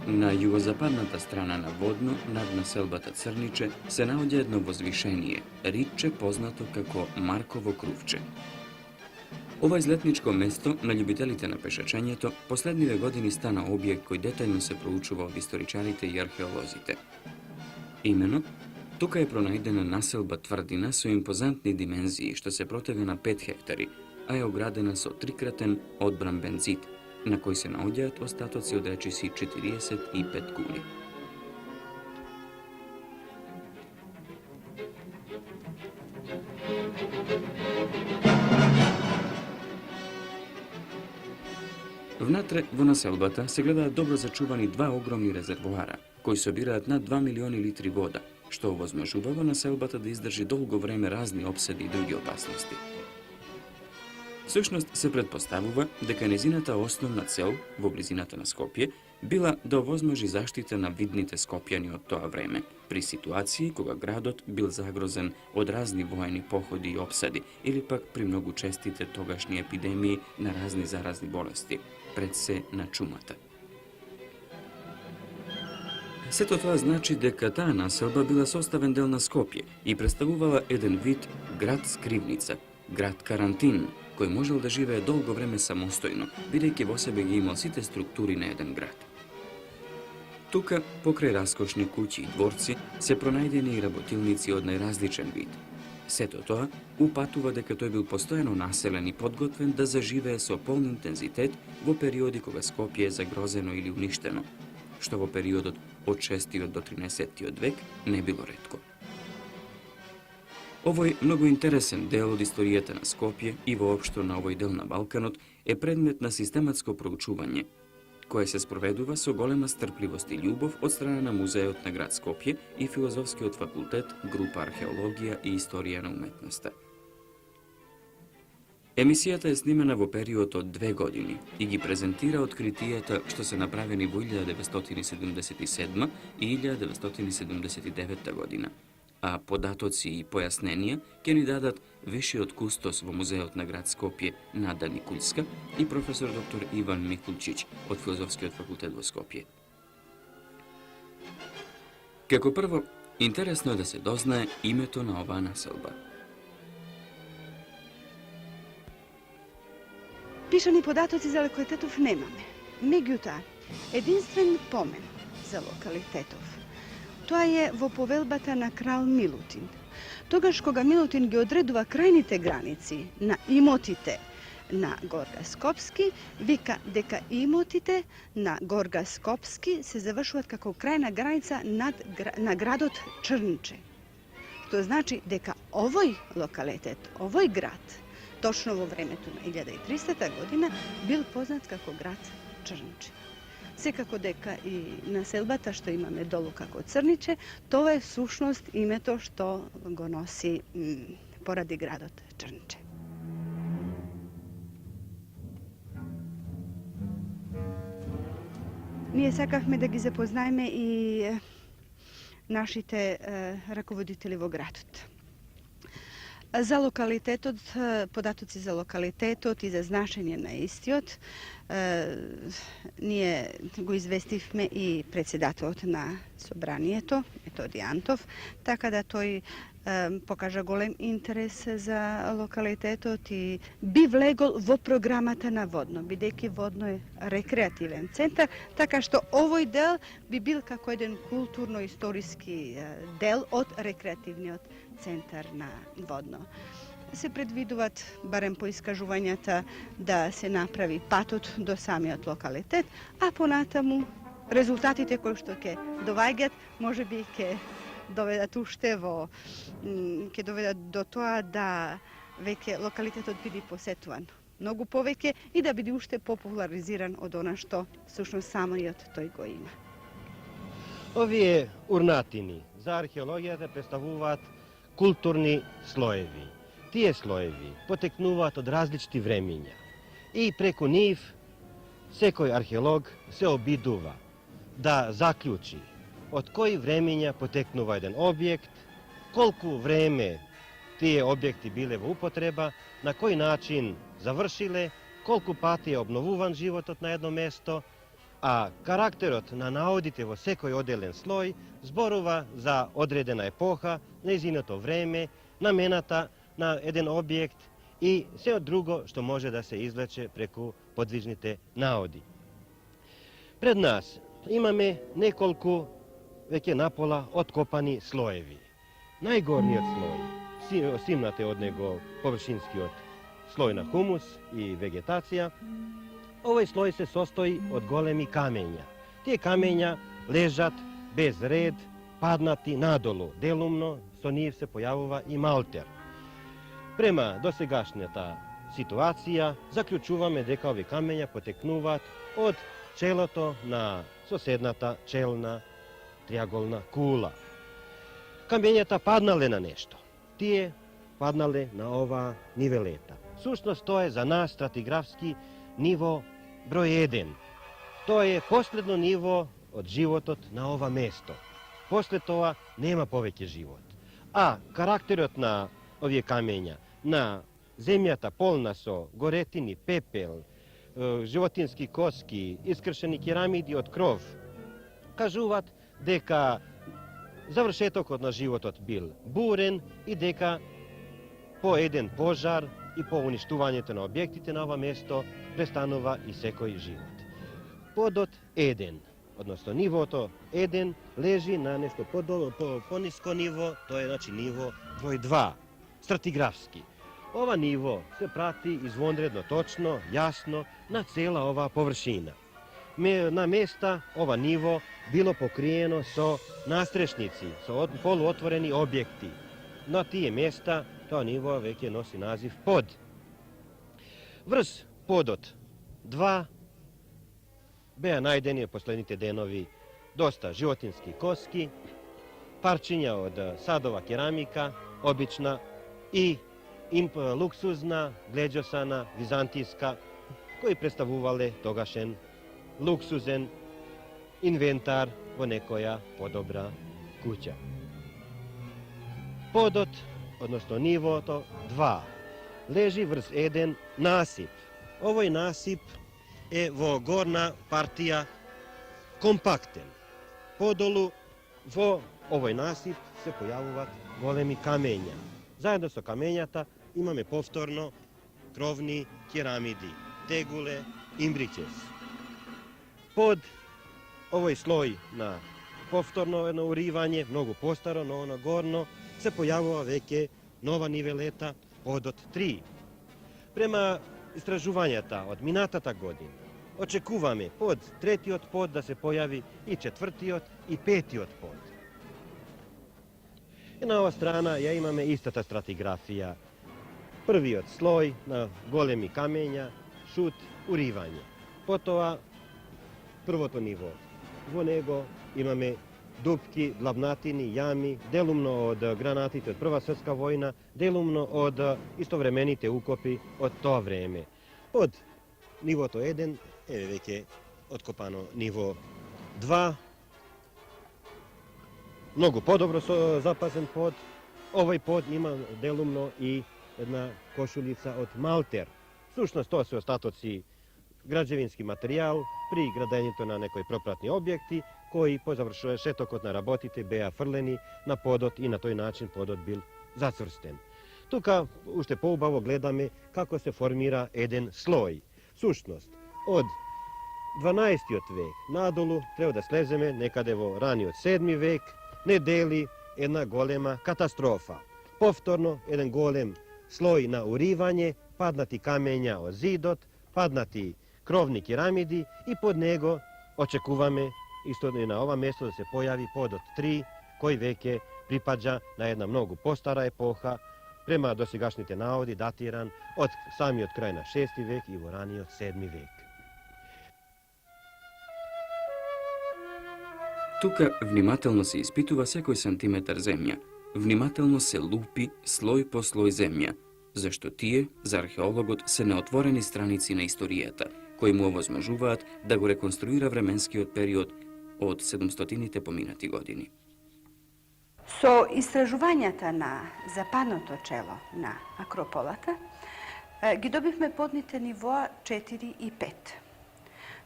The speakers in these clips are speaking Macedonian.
Na jugozapadната strana na Водно, над населбата Црниче, се наоѓа едно возвишение, ридче познато како Марково крувче. Ова излетничко место на љубителите на пешачењето последниве години стана објект кој детајно се проучува од историчарите и археолозите. Имено, тука е пронајдена населба тврдина со импозантни димензии што се протега на 5 хектари, а е оградена со трикратен одбранбен зид, на кој се наоѓаат остатоци од речиси 45 кули. Внатре во населбата се гледаат добро зачувани два огромни резервоара, кои собираат над 2 милиони литри вода, што овозможувало населбата да издржи долго време разни обседи и други опасности. Всушност се предпоставува дека незината основна цел во близината на Скопје била да овозможи заштита на видните скопјани од тоа време, при ситуации кога градот бил загрозен од разни воени походи и обсади или пак при многу честите тогашни епидемии на разни заразни болести, пред се на чумата. Сето тоа значи дека таа населба била составен дел на Скопје и представувала еден вид град скривница, град карантин, кој можел да живее долго време самостојно, бидејќи во себе ги имал сите структури на еден град. Тука, покрај раскошни куќи и дворци, се пронајдени и работилници од најразличен вид. Сето тоа упатува дека тој бил постојано населен и подготвен да заживее со полн интензитет во периоди кога Скопје е загрозено или уништено, што во периодот од 6 до 13 век не било ретко. Овој многу интересен дел од историјата на Скопје и воопшто на овој дел на Балканот е предмет на систематско проучување, кое се спроведува со голема стрпливост и љубов од страна на Музеот на град Скопје и Филозофскиот факултет, група Археологија и Историја на уметноста. Емисијата е снимена во период од 2 години и ги презентира откритијата што се направени во 1977 и 1979 година, а податоци и појасненија ќе ни дадат вишиот кустос во Музеот на град Скопје Нада Никулска и професор доктор Иван Микулчиќ од Филозофскиот факултет во Скопје. Како прво, интересно е да се дознае името на оваа населба. Пишани податоци за локалитетов немаме. Меѓутоа, единствен помен за локалитетов тоа е во повелбата на крал Милутин. Тогаш кога Милутин ги одредува крајните граници на имотите на Горга Скопски, вика дека имотите на Горга Скопски се завршуваат како крајна граница на градот Чрнче. Тоа значи дека овој локалитет, овој град, точно во времето на 1300 година, бил познат како град Чрнче. Секако дека и населбата што имаме долу како Црниче, тоа е сушност името што го носи поради градот Чрнче. Ние сакавме да ги запознаеме и нашите раководители во градот. За локалитетот, податоци за локалитетот и за значење на истиот, ние го известивме и председателот на собранието, Методи Антов, така да тој покажа голем интерес за локалитетот и би влегол во програмата на Водно, бидејќи Водно е рекреативен центар, така што овој дел би бил како еден културно-историски дел од рекреативниот центар на Водно. Се предвидуваат, барем по искажувањата, да се направи патот до самиот локалитет, а понатаму резултатите кои што ќе доваѓат, можеби ќе доведат уште ќе доведат до тоа да веќе локалитетот биде посетуван многу повеќе и да биде уште популаризиран од она што всушност самиот тој го има. Овие урнатини за археологијата представуваат културни слоеви. Тие слоеви потекнуваат од различни времиња и преку нив секој археолог се обидува да заклучи од кои времиња потекнува еден објект, колку време тие објекти биле во употреба, на кој начин завршиле, колку пати е обновуван животот на едно место, a karakterot na navodite vo sekoj odelen sloj zborova za odredena epoha, neziното vreme, namenata na jedan objekt i sve drugo što može da se izvleče preko podvižnite navodi. Pred nas imame nekoliko veke napola otkopani slojevi. Najgorniji sloj, simnate od nego površinski od sloj na humus i vegetacija. Ovaj sloj se sastoji od golemi kamenja. Te kamenja ležat bez red, padnati nadolu. Delumno so njih se pojavува i malter. Prema dosegašnjata situacija zaključuvаме дека ovi kamenja poteknuvat od čeloto na sosednata čelna triagolna kula. Kamenjata padnale na nešto. Tije padnale na ova niveleta. Suštnost to je za nas stratigrafski nivo broj 1. To je posledno nivo od životot na ova mesto. Posle toga nema poveke život. A karakterot na ovije kamenja, na zemljata polna so goretini, pepel, životinski koski, iskršeni keramidi od krov, kažuvat дека završetokot na životot bil buren i дека po jedan požar i po uništuvането на објектите на ова место престанува и секој живот. Подот 1, односно нивото 1, лежи на нешто пониско ниво, тоа е значи ниво број 2, стратиграфски. Ова ниво се прати извонредно точно, јасно на цела ова површина. На места ова ниво било покриено со настрешници, со полуотворени објекти. На тие места тоа ниво веќе носи назив под. Врз подот 2 беа најдени последните денови доста животински коски, парчиња од садова керамика, обична и луксузна, глеđosana, византијска, кои представувале тогашен луксузен инвентар во некоја подобра куќа. Подот, односно нивото 2, лежи врз еден насип. Овој насип е во горна партија компактен. Подолу во овој насип се појавуваат големи камења. Заедно со камењата имаме повторно кровни керамиди, тегуле, имбричес. Под овој слој на повторно едно уривање, многу постаро, но оно горно, се појавува веќе нова нивелета, подот 3. Према истражувањата од минатата година, очекуваме под третиот под да се појави и четвртиот и петиот под. И на ова страна ја имаме истата стратиграфија. Првиот слој на големи камења, шут, уривање. Потоа првото ниво. Во него имаме дупки, длабнатини, јами, делумно од гранатите од Прва светска војна, делумно од истовремените укопи од тоа време. Под нивото 1 е веќе откопано ниво 2. Многу подобро запазен под. Овој под има делумно и една кошулица од малтер. Сушност тоа се остатоци граđevinски материјал при градењето на некои пропратни објекти, кои по завршетокот на работите беа фрлени на подот и на тој начин подот бил зацврстен. Тука уште поубаво гледаме како се формира еден слој. Сушност, од 12-тиот век надолу треба да слеземе некаде во раниот 7 век, не дели една голема катастрофа. Повторно еден голем слој на уривање, паднати камења од зидот, паднати кровни керамиди и под него очекуваме исто и на ова место да се појави подот 3, кој веќе припаѓа на една многу постара епоха, према досегашните наводи датиран од самиот крај на 6 век и во раниот 7 век. Тука внимателно се испитува секој сантиметар земја. Внимателно се лупи слој по слој земја, зашто тие за археологот се неотворени страници на историјата, кои му овозможуваат да го реконструира временскиот период од 700-тините поминати години. Со истражувањата на западното чело на Акрополата ги добивме подните нивоа 4 и 5.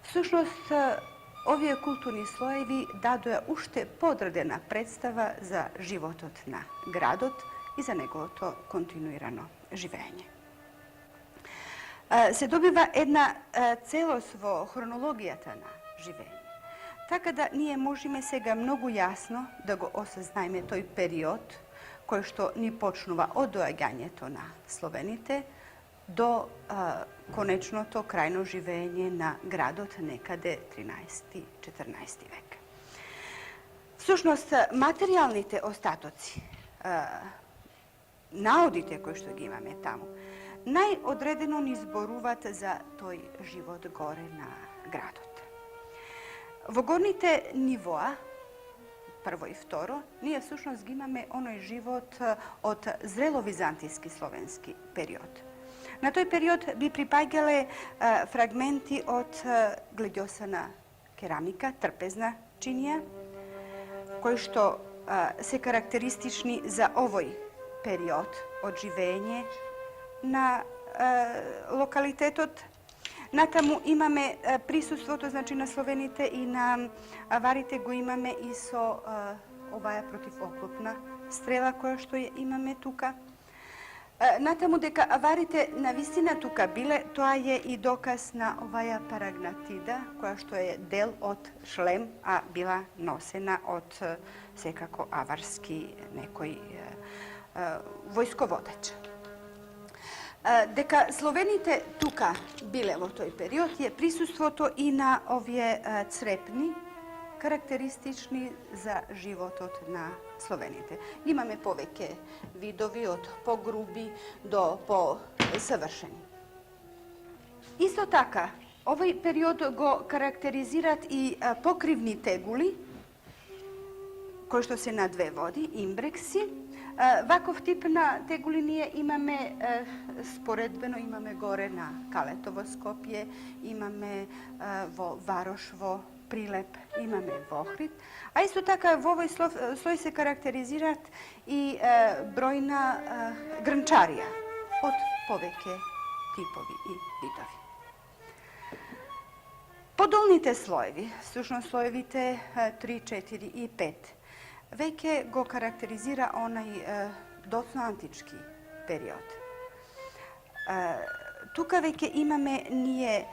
Всушност, ovие културни слоеви дадоа уште подредена представа за животот на градот и за неговото континуирано живење. Се добива една целост во хронологијата на живење. Така да ние можеме сега многу јасно да го осознаеме тој период кој што ни почнува од доаѓањето на словените до конечното крајно живење на градот некаде 13-14 век. Всушност, материјалните остатоци, наодите кои што ги имаме таму, најодредено ни зборуваат за тој живот горе на градот. Во горните нивоа, прво и второ, ние всушност ги имаме оној живот од зрело-византијски словенски период. На тој период би припаѓале фрагменти од гледјосана керамика, трпезна чинија, кои што се карактеристични за овој период од живење на локалитетот. Натаму имаме присуството, значи, на словените и на аварите го имаме и со оваа противоклопна стрела која што ја имаме тука. Натаму дека аварите на вистина тука биле, тоа е и доказ на оваа парагнатида, која што е дел од шлем, а била носена од секако аварски некој војсководеч. Дека словените тука биле во тој период е присуството и на овие црепни, карактеристични за животот на словените. Имаме повеќе видови од погруби до посавршени. Исто така, овој период го карактеризират и покривни тегули, кои што се на две води, имбрекси. Ваков тип на тегули ние имаме споредбено, имаме горе на Калетово Скопје, имаме во Варош, во Прилеп, имаме во Охрид, а исто така во овој слој се карактеризираат и бројна грнчарија од повеќе типови и видови. Подолните слоеви, всушност слоевите 3, 4 и 5, веќе го карактеризира онај доцноантички период. Тука веќе имаме ние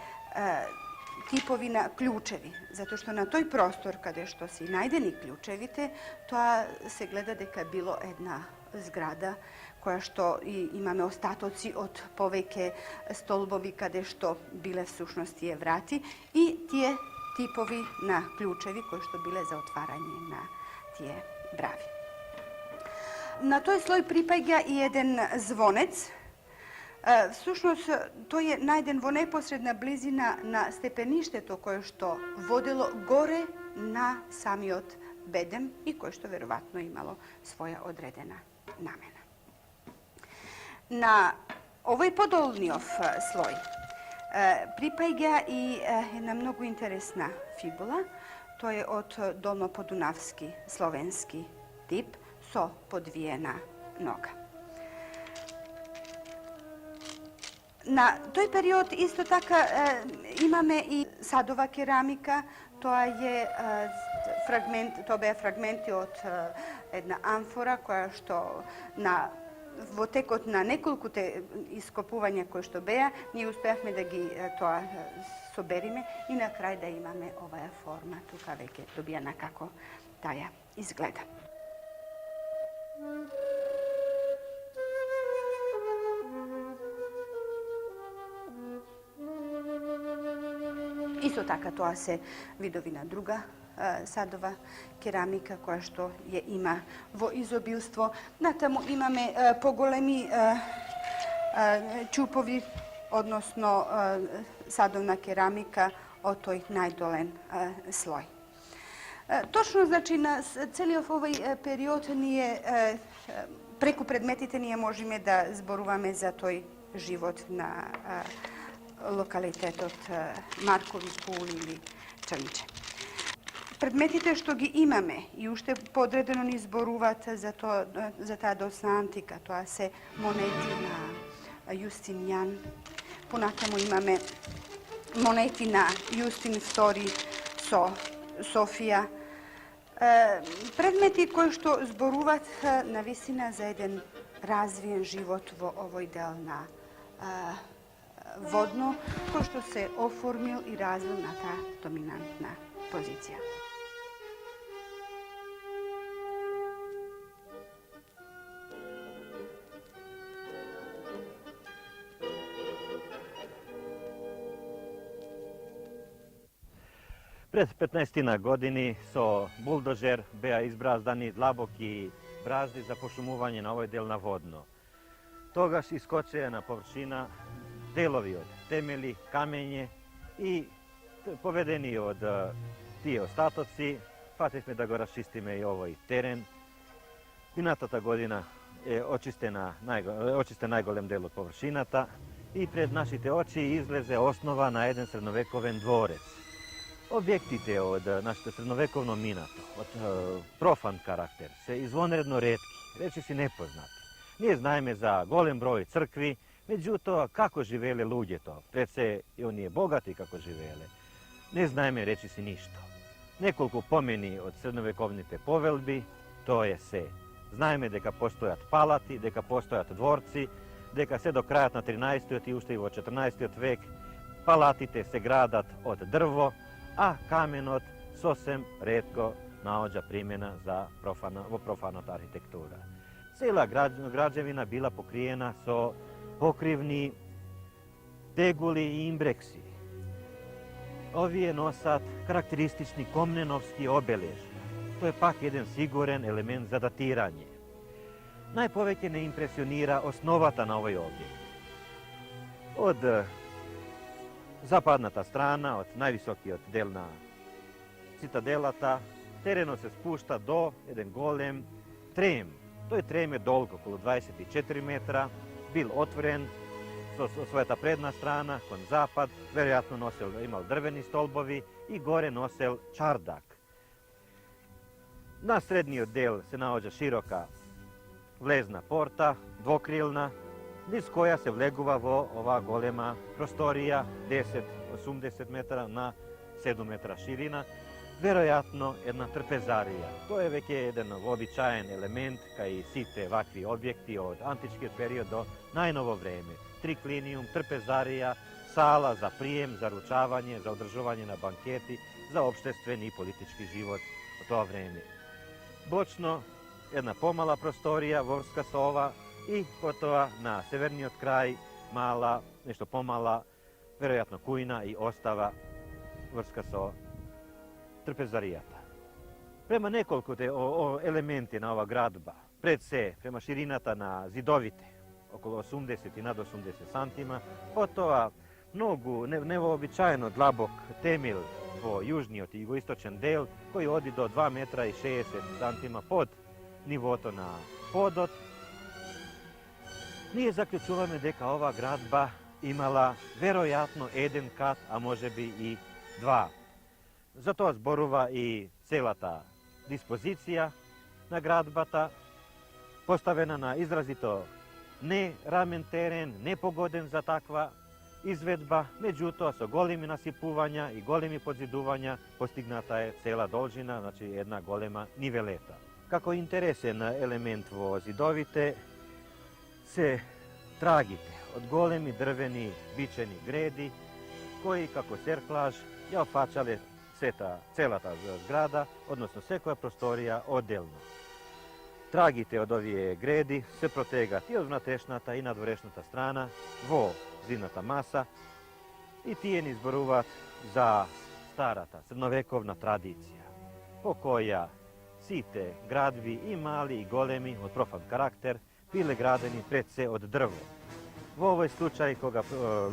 типови на клучеви, затоа што на тој простор каде што се најдени клучевите, тоа се гледа дека било една зграда која што и имаме остатоци од повеќе столбови каде што биле всушност тие врати и тие типови на клучеви кои што биле за отварање на тие брави. На тој слој припаѓа и еден звонец. Всушност, тој е најден во непосредна близина на степеништето кое што водело горе на самиот бедем и кое што веројатно имало своја одредена намена. На овој подолниот слој припаѓа и една многу интересна фибула. Тој е од долноподунавски словенски тип со подвиена нога. На тој период исто така имаме и садова керамика. Тоа е тоа беа фрагменти од една амфора која што во текот на неколкуте ископувања кои што беа, ние успеавме да ги тоа собериме и на крај да имаме оваа форма. Тука веќе добијана како таја изгледа. Исто така тоа се видови на друга садова керамика која што ја има во изобилство. Натаму имаме поголеми чупови, односно садовна керамика од тој најдолен слој. Точно, значи, на целиот овој период ние преку предметите ние можеме да зборуваме за тој живот на локалитетот Маркови Кул или Чрнче. Предметите што ги имаме и уште подредено ни зборуваат за таа доцна антика, тоа се монети на Јустинијан. Понатаму имаме монети на Јустин II Sofija. Predmeti koji što zboruvat na visina za jedan razvijen život v ovoj del na vodno, koji što se oformil i razvil na ta dominantna pozicija. Pred 15 godini so buldožer beja izbrazdani dlaboki brazdi za pošumuvanje na ovoj del na vodno. Togaš iskoče na površina delovi od temeli, kamenje i povedeni od tije ostatoci, fatihme da go raščistime i ovoj teren. I na ta godina je očiste najgolem del od površinata i pred našite oči izleze osnova na jedan srednovekoven dvorec. Objektite od našето srednovekovno minato, od profan karakter, se izvonredno retki, reči si nepoznati. Nije znajme za golem broj crkvi, međutim, kako živele ludje to, pred se i on je bogati kako živele. Ne znajme reči si ništo. Nekoliko pomeni od srednovekovnite povelbi, to je se. Znajme deka postojat palati, deka postojat dvorci, deka se do kraja na 13. i ušte i vo 14. vek palatite se gradat od drvo, a kamenot sosem redko naođa primjena za profanot arhitektura. Cela građevina bila pokrijena so pokrivni teguli i imbreksi. Ovi je nosat karakteristični komnenovski obeležja. To je pak jedan siguran element za datiranje. Najpoveke ne impresionira osnovata na ovaj objekt. Od zapadnata strana, od najvisoki od delna citadelata, tereno se spušta do jedan golem trem. To je trem je dolg okolo 24 metra, bil otvoren, svojata predna strana, kon zapad, verojatno imal drveni stolbovi i gore nosel čardak. Na srednji del se naođa široka vlezna porta, dvokrilna, niz koja se vleguva vo ova golema prostorija, 10-80 metara na 7 metara širina, verojatno jedna trpezarija. To je već jedan običajen element kaj site ovakvi objekti od antičke period do najnovo vreme. Triklinijum, trpezarija, sala za prijem, za ručavanje, za održavanje na banketi, za opštestveni i politički život u to vreme. Bočno jedna pomala prostorija, vorska sova i gotova na severni od kraj mala, nešto pomala, verojatno kujna i ostava vorska sova trpezarijata. Prema nekoliko elementi na ova gradba, pred se prema širinata na zidovite, okolo 80 i nad 80 santima, potova mnogu neobičajno dlabok temil po južni od jugoistočan del, koji odi do 2 metra i 60 santima pod nivoto na podot. Nije zaključuvano deka ova gradba imala verojatno jedan kat, a može bi i dva. Zato zboruva i cela ta dispozicija na gradbata, postavena na izrazito ne ramen teren, nepogoden za takva izvedba, međutim, so golimi nasipuvanja i golimi podziduvanja postignata je cela dolžina, znači jedna golema niveleta. Kako interesen element vo zidovite se tragite od golemi drveni bičeni gredi, koji kako serklaž je ofačale cela ta zgrada, odnosno sve koja prostorija oddelno. Tragite od ovije gredi se protegati i od vnatešnata i nadvorešnata strana vo zidnata masa i tijen izboruvat za starata, srednovekovna tradicija, po koja site gradbi i mali i golemi od profan karakter bile gradeni pred se od drvo. V ovoj slučaju koga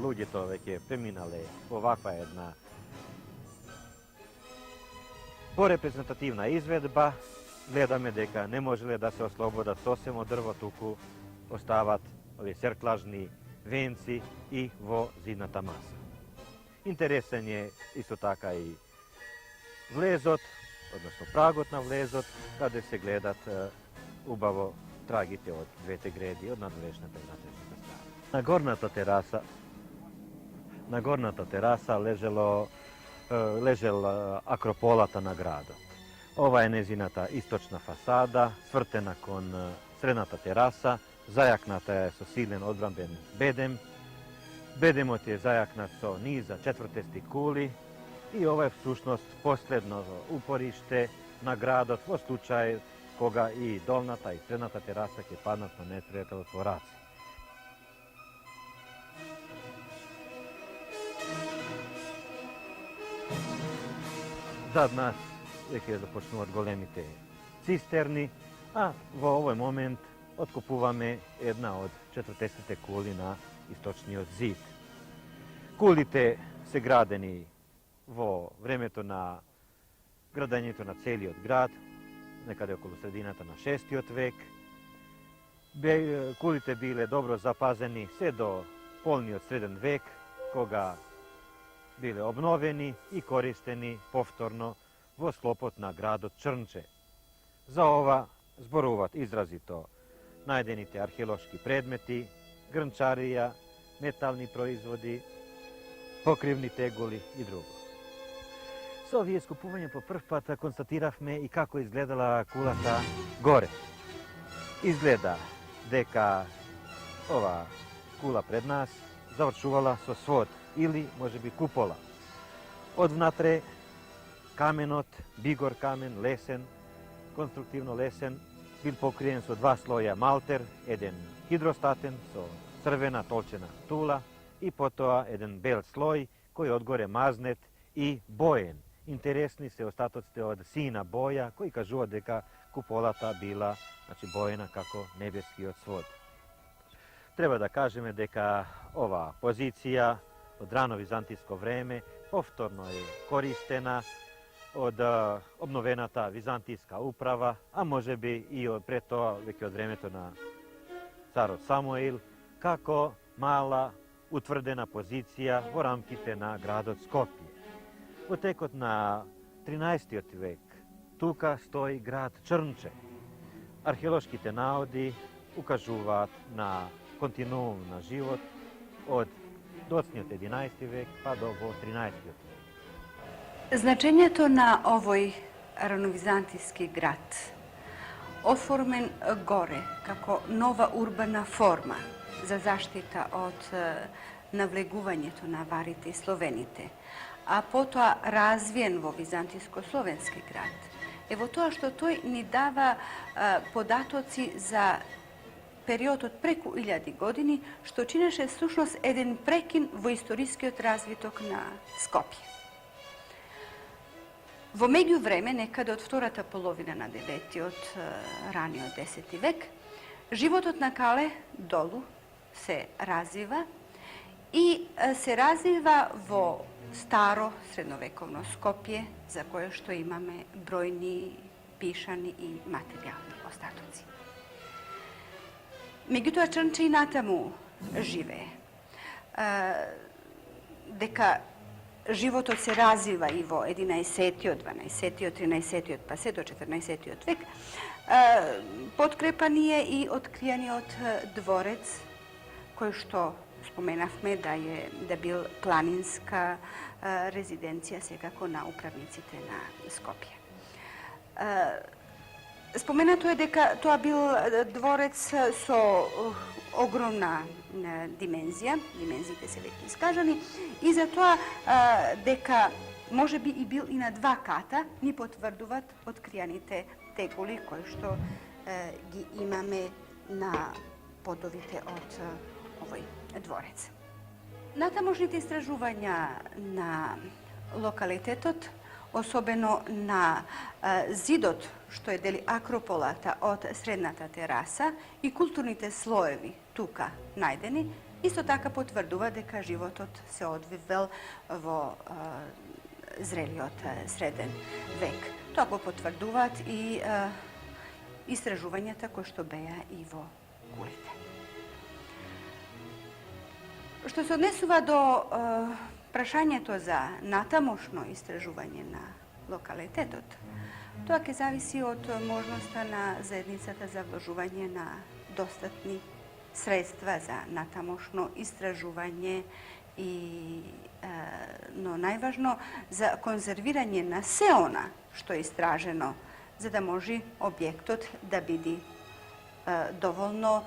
ludje to već je preminale ovakva jedna poreprezentativna izvedba, gledame deka ne može da se osloboda sosem od drvo tuku ostavat ovi serklažni venci i vo zidnata masa. Interesan je isto taka i vlezot, odnosno pragot na vlezot, kada se gledat ubavo tragite od dvete gredi, od nadlešnata i nadlešnata strana. Na gornata terasa leželo ležel akropolata na gradot. Ova je neziната istočna fasada, svrtena kon srednata terasa, zajaknata je so silen odbramben bedem. Bedemot je zajaknat so niza četvrtesti kuli i ovo je v sušnost posledno uporište na gradot, vo slučaj koga i dolnata i srednata terasa ke padnat na neprijateljotvoraci. Zad nas je započnуват големите цистерни, а во овој момент откупуваме една од 40 кули на источниот зид. Кулите се градени во времето на градењето на целиот град, некаде околу средината на 6. век. Кулите биле добро запазени се до полниот среден век, кога биле обновени и користени повторно во склопот на градот Чрнче. За ова зборуваат изразито најдените археолошки предмети, грнчарија, метални производи, покривни тегули и друго. Со овие скупување по прв пат констатиравме и како изгледала кулата горе. Изгледа дека ова кула пред нас завршувала со свод или можеби купола. Од внатре каменот, бигор камен, лесен, конструктивно лесен, бил покриен со два слоја малтер, еден хидростатен со црвена толчена тула и потоа еден бел слој кој одгоре мазнет и боен. Интересни се остатоците од сина боја кои кажуваат дека куполата била боена како небескиот свод. Треба да кажеме дека ова позиција од рано византиско време повторно е користена од обновената византиска управа, а можеби и пред тоа веќе од времето на царот Самуил, како мала утврдена позиција во рамките на градот Скопје. Во текот на 13. век тука стои град Чрнче. Археолошките наоди укажуваат на континуум на живот од доцниот 11. век па до во 13. век. Značenje na ovoj ranovizantijski grad, oformen gore kako nova urbana forma za zaštita od navleguvanja to na varite i slovenite, a potom razvijen vo vizantijsko-slovenski grad. Evo to što to ni dava podatoci za period od preko 1000 godini, što čineše slušnost jedan prekin vo istorijski razvitok na Skopje. Во меѓувреме, некаде од втората половина на 9. од раниот 10. век, животот на Кале долу се развива и се развива во старо средновековно Скопје, за кое што имаме бројни пишани и материјални остатоци. Меѓутоа, Чрнче и натаму живее. Дека животот се развива и во 11. 12. 13. па се до 14. век, подкрепан е и откријаниот дворец, кој што споменавме да бил планинска резиденција секако на управниците на Скопје. Споменато е дека тоа бил дворец со огромна димензија, димензиите се веќе искажани, и за тоа дека може би и бил и на 2 ката, ни потврдуваат откријаните тегули кои што ги имаме на подовите од овој дворец. Натамошните истражувања на локалитетот, особено на зидот што е дели акрополата од средната тераса и културните слоеви тука најдени, исто така потврдува дека животот се одвивел во зрелиот среден век. Тоа го потврдуваат и истражувањата кои што беа и во кулите. Што се однесува до прашањето за натамошно истражување на локалитетот, тоа ќе зависи од можноста на заедницата за вложување на достатни средства за натамошно истражување и ono najvažno za konzerviranje naseona što je istraženo, za da može objektot da biti dovoljno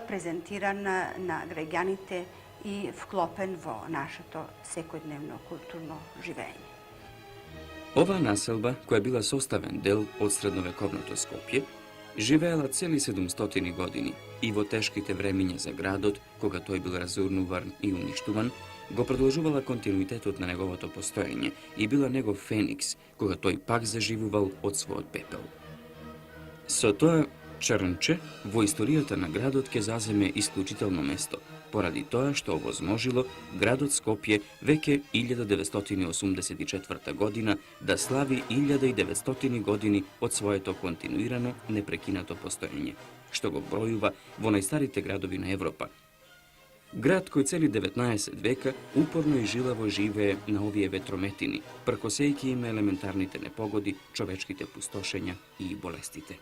prezentiran na građanite i vklopen vo naše to sekodnevno kulturno živenje. Ova naselba, koja je bila sostaven del od srednovekovното Skopje, živela celi 700 godini i vo teškite vreminje za gradot, koga той bil razurnuvan i uništovan, го продолжувала континуитетот на неговото постоење и била негов феникс, кога тој пак заживувал од својот пепел. Со тоа, Чрнче во историјата на градот ке заземе исклучително место, поради тоа што овозможило градот Скопје веќе 1984 година да слави 1900 години од своето континуирано, непрекинато постоење, што го бројува во најстарите градови на Европа. Град кој цели 19 века упорно и жилаво живее на овие ветрометини, пркосејќи им елементарните непогоди, човечките пустошења и болестите.